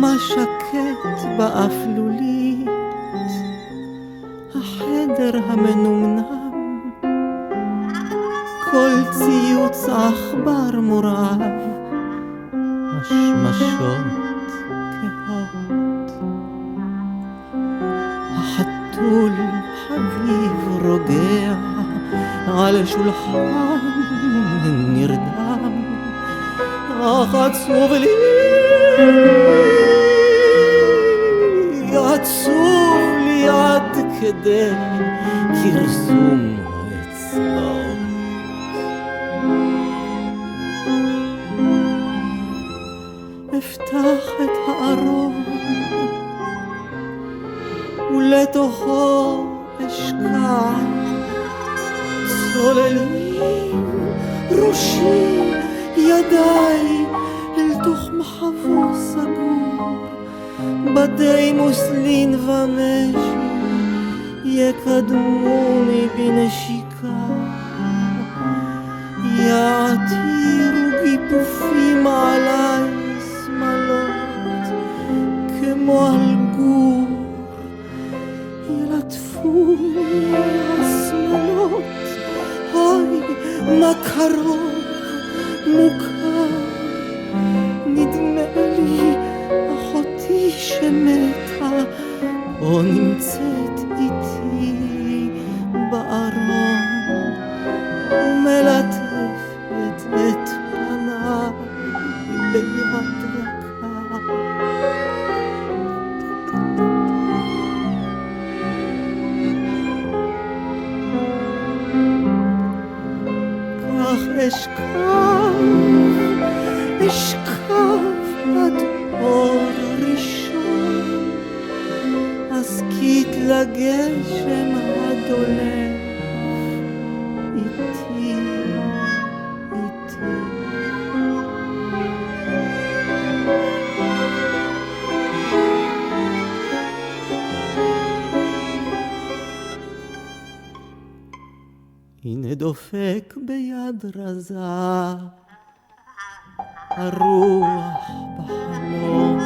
מה שקט באפלולית, החדר המנומנם, כל ציוץ עכבר מורעב, השמשות כהות, החתול חביב רוגע על שולחן נרדם, אך עצוב לי, עצוב לי עד כדי כרסום האצבעות. אפתח את הארון ולתוכו אשכח, צוללים ראשי ידיי אל תוך מחבו סגור, בדי מוסלין ומשי יקדמוני בנשיקה, יעתירו גיפופים עליי שמלות כמו על גור, ילטפוני השמלות, אוי מה קרוב מוכר, נדמה לי אחותי שמתה או נמצאת איתי בארון ומלטפת את פניי ביד רכה. כך אשכב עד אור ראשון, אסכית לגשם הדולף איתי, איתי. הנה דופק ביד רזה הרוח בחלום,